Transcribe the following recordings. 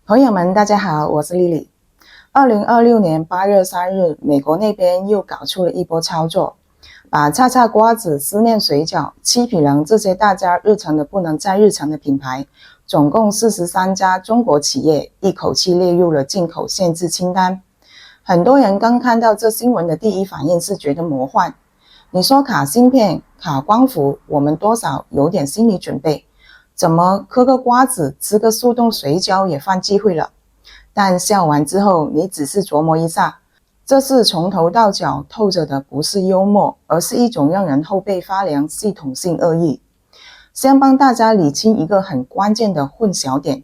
朋友們，大家好，我是 Lily。2026年8月3日，美國那邊又搞出了一波操作，把叉叉瓜子、思念水餃、七匹狼這些大家日常的不能再日常的品牌，總共43家中國企業一口氣列入了进口限制清單。很多人刚看到這新聞的第一反應是覺得魔幻。你說卡芯片、卡光伏，我們多少有點心理準備。怎麼嗑個瓜子、吃個速凍水餃也犯忌諱了？但笑完之後，你仔細琢磨一下，這是從頭到腳透着的不是幽默，而是一種讓人後背發涼系統性惡意。先幫大家理清一個很關鍵的混淆點，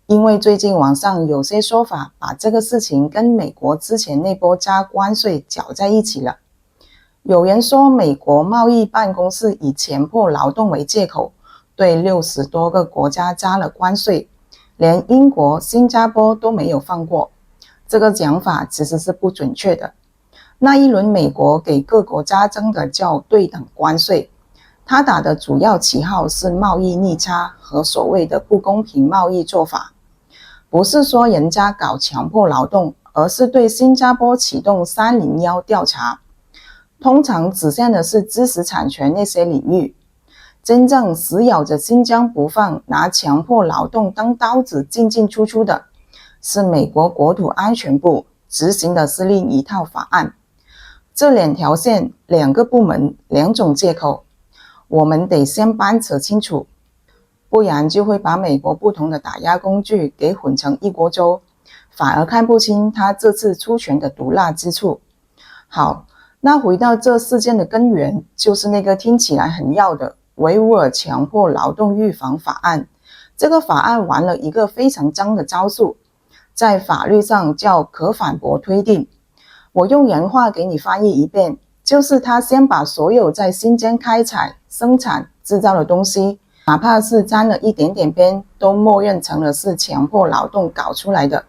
因為最近網上有些說法把這個事情跟美國之前那波加關稅攪在一起了。有人說美國貿易辦公室以強迫勞動為借口，對60多個國家加了關稅，連英國、新加坡都沒有放過。這個講法其實是不準確的。那一輪美國給各國家徵的叫對等關稅，他打的主要旗號是貿易逆差和所謂的不公平貿易做法。不是說人家搞強迫勞動，而是對新加坡啟動301調查，通常指向的是知識產權那些領域。真正死咬着新疆不放，拿強迫勞動當刀子進進出出的，是美國國土安全部，執行的是另一套法案。這兩條線、兩個部門、兩種借口，我們得先掰扯清楚，不然就會把美國不同的打壓工具給混成一鍋粥，反而看不清他這次出拳的毒辣之處。好，那回到這事件的根源，就是那個聽起來很要的維吾爾強迫勞動預防法案。這個法案玩了一個非常髒的招數，在法律上叫可反駁推定。我用人話給你翻譯一遍，就是他先把所有在新疆開採、生產、製造的東西，哪怕是沾了一點點邊，都默認成了是強迫勞動搞出來的，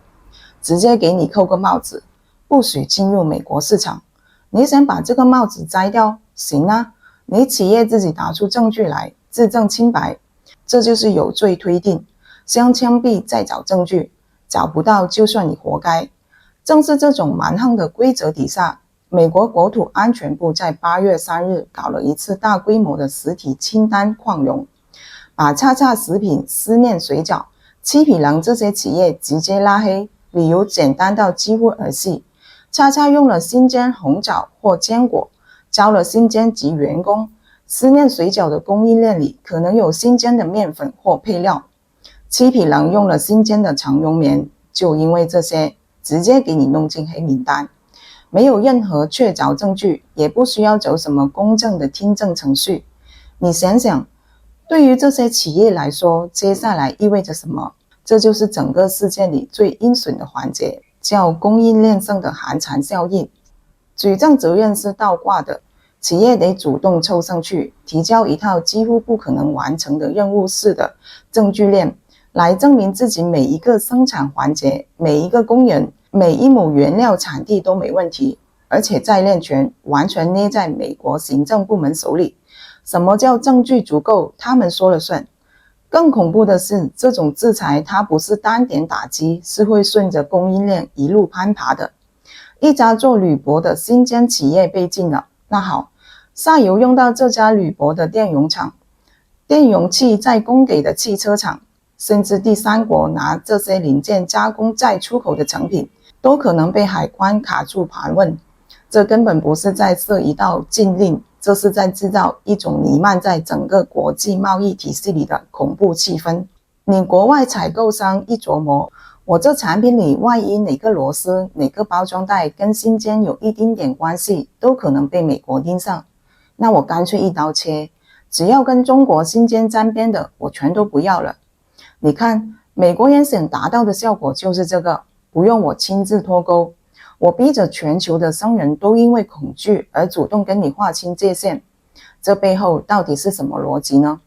直接給你扣個帽子，不許進入美國市場。你想把這個帽子摘掉，行啊，你企業自己拿出證據來自證清白，這就是有罪推定，先槍斃再找證據，找不到就算你活該。正是這種蠻橫的規則底下，美國國土安全部在8月3日搞了一次大規模的實體清單擴容，把叉叉食品、思念水餃、七匹狼這些企業直接拉黑，理由簡單到幾乎兒戲。叉叉用了新疆紅棗或堅果，招了新疆籍員工，思念水餃的供應鏈裡可能有新疆的麵粉或配料。七匹狼用了新疆的長絨棉，就因為這些，直接給你弄進黑名單，沒有任何確鑿證據，也不需要走什麼公正的聽證程序。你想想，對於這些企業來說，接下來意味着什麼？這就是整個事件裡最陰損的環節，叫供應鏈上的寒蟬效應。舉證責任是倒掛的，企業得主動湊上去，提交一套幾乎不可能完成的任務式的證據鏈，來證明自己每一個生產環節、每一個工人、每一畝原料產地都沒問題，而且裁量權完全捏在美國行政部門手裡。什麼叫證據足夠？他們說了算。更恐怖的是，這種制裁它不是單點打擊，是會順着供應鏈一路攀爬的。一家做鋁箔的新疆企業被禁了，那好，下游用到這家鋁箔的電容廠、電容器再供給的汽車廠，甚至第三國拿這些零件加工再出口的成品，都可能被海關卡住盤問。這根本不是在設一道禁令，這是在制造一種彌漫在整個國際貿易體系裡的恐怖氣氛。你國外採購商一琢磨，我這產品裡萬一哪個螺絲、哪個包裝袋跟新疆有一丁點關係，都可能被美國盯上。那我乾脆一刀切，只要跟中國新疆沾邊的，我全都不要了。你看，美國人想達到的效果就是這個，不用我親自脫鈎，我逼着全球的商人都因為恐懼而主動跟你劃清界限。這背後到底是什麼邏輯呢？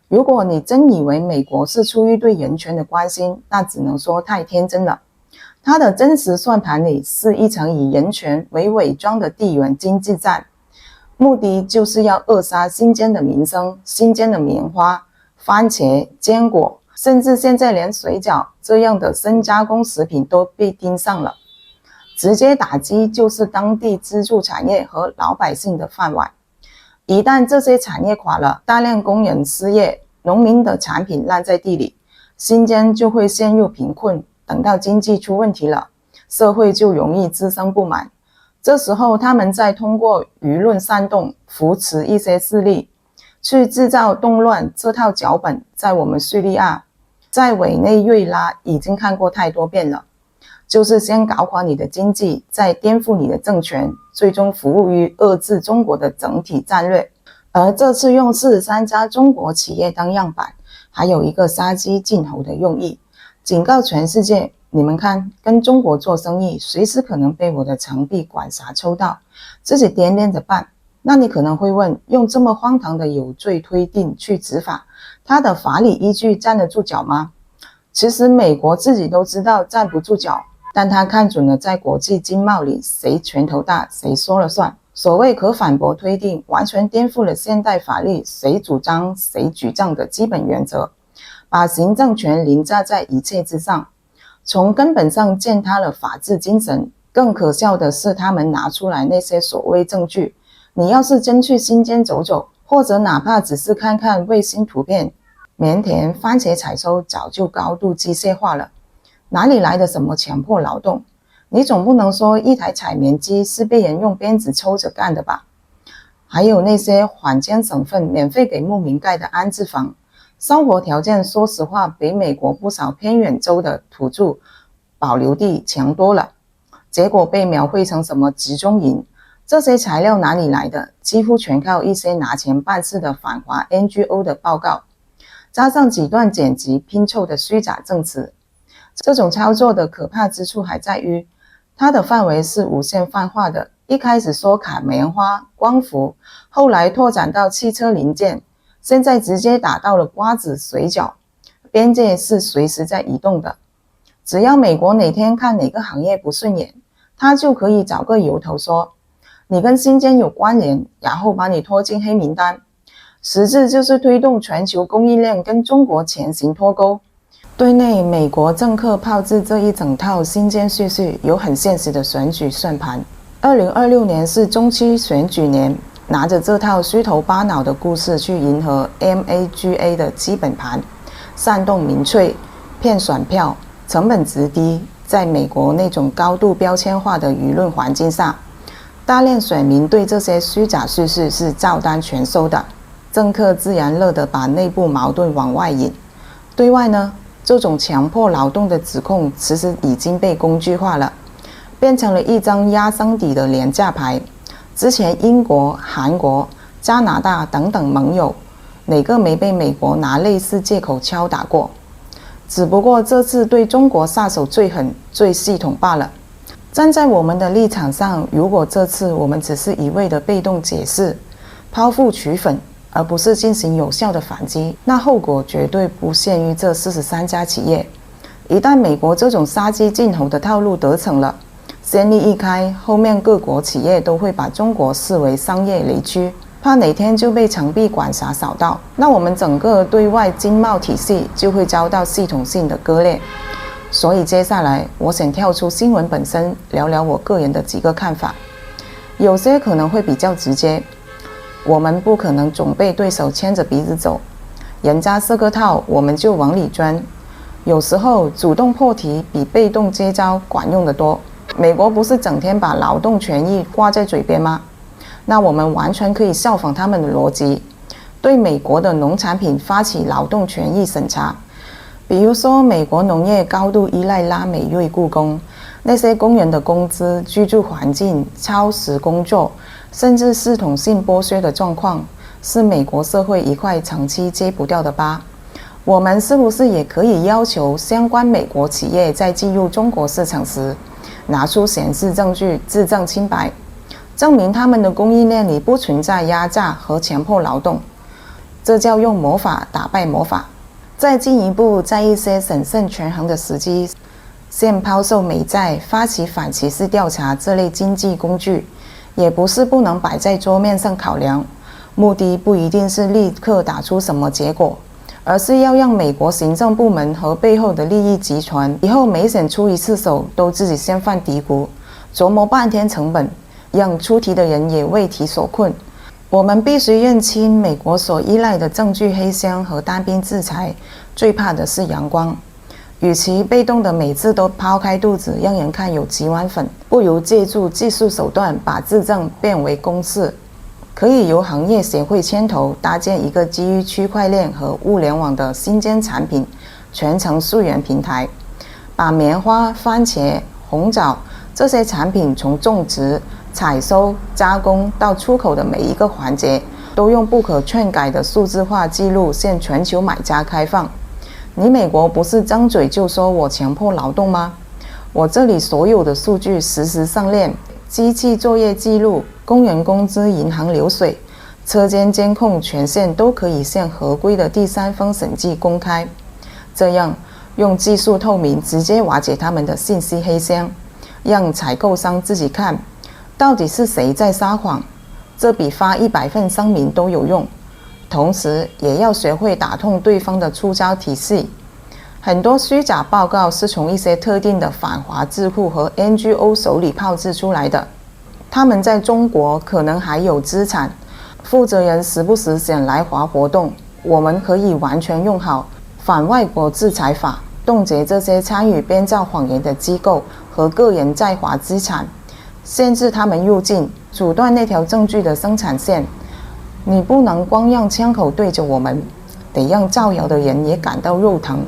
如果你真以為美國是出於對人權的關心，那只能說太天真了。它的真實算盤裡是一場以人權為偽裝的地緣經濟戰，目的就是要扼殺新疆的民生、新疆的棉花、番茄、堅果，甚至現在連水餃這樣的深加工食品都被盯上了。直接打擊就是當地支柱產業和老百姓的飯碗。一旦這些產業垮了，大量工人失業，農民的產品爛在地裡，新疆就會陷入貧困。等到經濟出問題了，社會就容易滋生不滿。這時候他們再通過輿論煽動，扶持一些勢力去制造動亂。這套腳本在我們敘利亞，在委內瑞拉已經看過太多遍了，就是先搞垮你的經濟，再顛覆你的政權，最終服務於遏制中國的整體戰略。而這次用43家中國企業當樣板，還有一個殺雞儆猴的用意，警告全世界，你們看，跟中國做生意，隨時可能被我的長臂管轄抽到，自己掂掂着辦。那你可能會問，用這麼荒唐的有罪推定去執法，它的法理依據站得住腳嗎？其實美國自己都知道站不住腳，但他看準了在國際經貿裡誰拳頭大誰說了算。所謂可反駁推定，完全顛覆了現代法律誰主張誰舉證的基本原則，把行政權凌駕在一切之上，從根本上踐踏了法治精神。更可笑的是，他們拿出來那些所謂證據，你要是真去新疆走走，或者哪怕只是看看衛星圖片，棉田、番茄採收早就高度機械化了，哪裡來的什麼強迫勞動？你總不能說一台採棉機是被人用鞭子抽着幹的吧？還有那些缓江省份免費給牧民蓋的安置房，生活條件說實話比美國不少偏遠州的土著保留地強多了，結果被描繪成什麼集中營。這些材料哪裡來的？幾乎全靠一些拿錢辦事的反華 NGO 的報告，加上幾段剪輯拼湊的虛假證詞。這種操作的可怕之處還在於，它的範圍是無限泛化的。一開始說砍棉花、光伏，後來拓展到汽車零件，現在直接打到了瓜子、水餃。邊界是隨時在移動的，只要美國哪天看哪個行業不順眼，他就可以找個由頭說你跟新疆有關聯，然後把你拖進黑名單，實質就是推動全球供應鏈跟中國強行脫鈎。對內，美國政客炮製這一整套新疆敘事，有很現實的選舉算盤。2026年是中期選舉年，拿着這套虛頭巴腦的故事去迎合 MAGA 的基本盤，煽動民粹，騙選票，成本值低。在美國那種高度標籤化的輿論環境下，大量選民對這些虛假敘事是照單全收的，政客自然樂得把內部矛盾往外引。對外呢，這種強迫勞動的指控其實已經被工具化了，變成了一張壓箱底的廉價牌。之前英國、韓國、加拿大等等盟友，哪個沒被美國拿類似借口敲打過？只不過這次對中國下手最狠、最系統罷了。站在我們的立場上，如果這次我們只是一味的被動解釋、剖腹取粉，而不是進行有效的反擊，那後果絕對不限於這43家企業。一旦美國這種殺雞儆猴的套路得逞了，先例一開，後面各國企業都會把中國視為商業雷區，怕哪天就被長臂管轄掃到，那我們整個對外經貿體系就會遭到系統性的割裂。所以接下來我想跳出新聞本身，聊聊我個人的幾個看法。有些可能會比較直接，我們不可能總被對手牽着鼻子走，人家設個套我們就往裡鑽。有時候主動破題比被動接招管用得多。美國不是整天把勞動權益掛在嘴邊嗎？那我們完全可以效仿他們的邏輯，對美國的農產品發起勞動權益審查。比如說，美國農業高度依賴拉美裔雇工，那些工人的工資、居住環境、超時工作，甚至系統性剝削的狀況，是美國社會一塊長期揭不掉的疤。我們是不是也可以要求相關美國企業在進入中國市場時，拿出顯示證據，自證清白，證明他們的供應鏈裡不存在壓榨和強迫勞動？這叫用魔法打敗魔法。再進一步，在一些審慎權衡的時機，現拋售美債、發起反歧視調查這類經濟工具，也不是不能擺在桌面上考量。目的不一定是立刻打出什麼結果，而是要讓美國行政部門和背後的利益集團以後每顯出一次手都自己先犯嘀咕，琢磨半天成本，讓出題的人也為題所困。我們必須認清美國所依賴的證據黑箱和單邊制裁，最怕的是陽光。與其被動的每次都拋開肚子讓人看有幾碗粉，不如借助技術手段把質證變為公式。可以由行業協會牽頭搭建一個基於區塊鏈和物聯網的新鮮產品全程溯源平台，把棉花、番茄、紅棗這些產品從種植、採收、加工到出口的每一個環節，都用不可篡改的數字化記錄向全球買家開放。你美國不是張嘴就說我強迫勞動嗎？我這裡所有的數據實時上鏈，機器作業記錄、工人工資、銀行流水、車間監控權限都可以向合規的第三方審計公開。這樣用技術透明直接瓦解他們的信息黑箱，讓採購商自己看到底是誰在撒謊，這比發100份聲明都有用。同時也要學會打通對方的出招體系。很多虛假報告是從一些特定的反華智庫和 NGO 手裡炮製出來的，他們在中國可能還有資產，負責人時不時想來華活動。我們可以完全用好反外國制裁法，凍結這些參與編造謊言的機構和個人在華資產，限制他們入境，阻斷那條證據的生產線。你不能光讓槍口對着我們，得讓造謠的人也感到肉疼。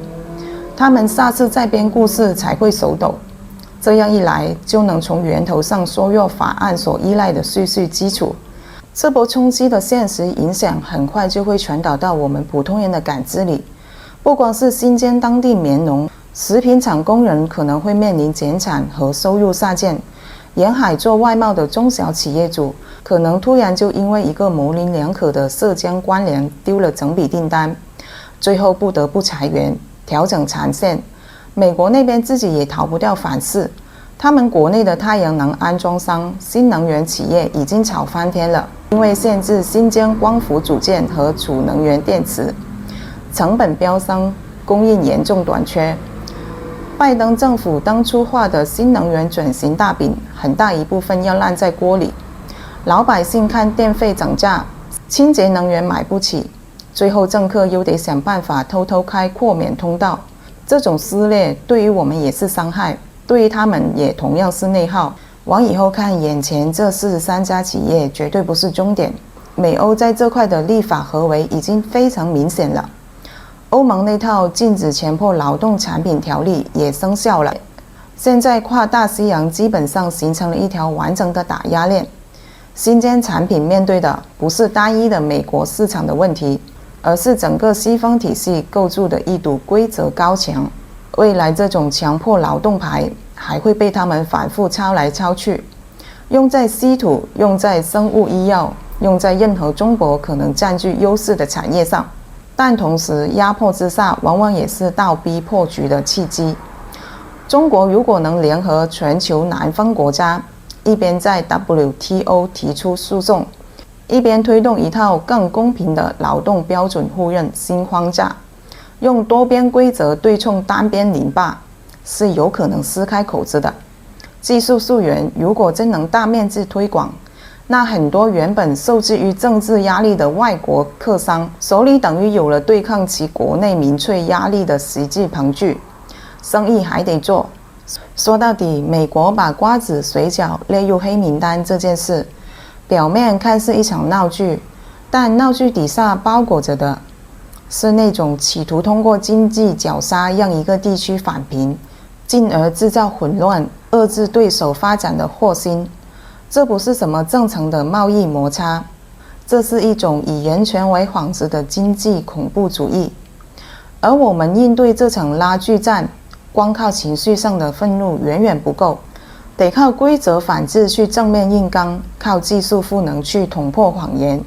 他們下次再編故事才會手抖，這樣一來就能從源頭上削弱法案所依賴的敘述基礎。這波衝擊的現實影響很快就會傳導到我們普通人的感知裡。不光是新疆當地棉農、食品廠工人可能會面臨減產和收入下降，沿海做外貿的中小企業主可能突然就因為一個模棱兩可的涉疆官僚丟了整筆訂單，最後不得不裁員調整產線。美國那邊自己也逃不掉反噬，他們國內的太陽能安裝商、新能源企業已經吵翻天了，因為限制新疆光伏組件和儲能源電池，成本飆升，供應嚴重短缺。拜登政府當初畫的新能源轉型大餅，很大一部分要爛在鍋裡。老百姓看電費漲價，清潔能源買不起，最後政客又得想辦法偷偷開豁免通道。這種撕裂對於我們也是傷害，對於他們也同樣是內耗。往以後看，眼前這43家企業絕對不是終點。美歐在這塊的立法合圍已經非常明顯了。歐盟那套禁止強迫勞動產品條例也生效了。現在跨大西洋基本上形成了一條完整的打壓鏈。新疆產品面對的不是單一的美國市場的問題，而是整個西方體系構築的一堵規則高牆。未來這種強迫勞動牌還會被他們反覆抄來抄去，用在稀土，用在生物醫藥，用在任何中國可能佔據優勢的產業上。但同時壓迫之下往往也是倒逼破局的契機。中國如果能聯合全球南方國家，一邊在 WTO 提出訴訟，一邊推動一套更公平的勞動標準互認新框架，用多邊規則對沖單邊凌霸，是有可能撕開口子的。技術溯源如果真能大面積推廣，那很多原本受制於政治壓力的外國客商手裡等於有了對抗其國內民粹壓力的實際憑據，生意還得做。說到底，美國把瓜子水餃列入黑名單這件事，表面看是一場鬧劇，但鬧劇底下包裹着的是那種企圖通過經濟絞殺讓一個地區返貧，進而制造混亂、遏制對手發展的禍心。這不是什麼正常的貿易摩擦，這是一種以人權為幌子的經濟恐怖主義。而我們應對這場拉鋸戰，光靠情緒上的憤怒遠遠不夠，得靠規則反制去正面硬剛，靠技術賦能去捅破謊言，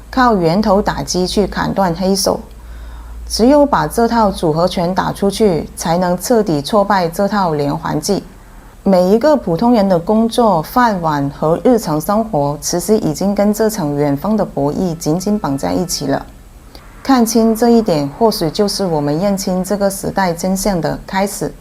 靠源頭打擊去砍斷黑手。只有把這套組合拳打出去，才能徹底挫敗這套連環計。每一個普通人的工作、飯碗和日常生活，其實已經跟這場遠方的博弈緊緊綁在一起了。看清這一點，或許就是我們認清這個時代真相的開始。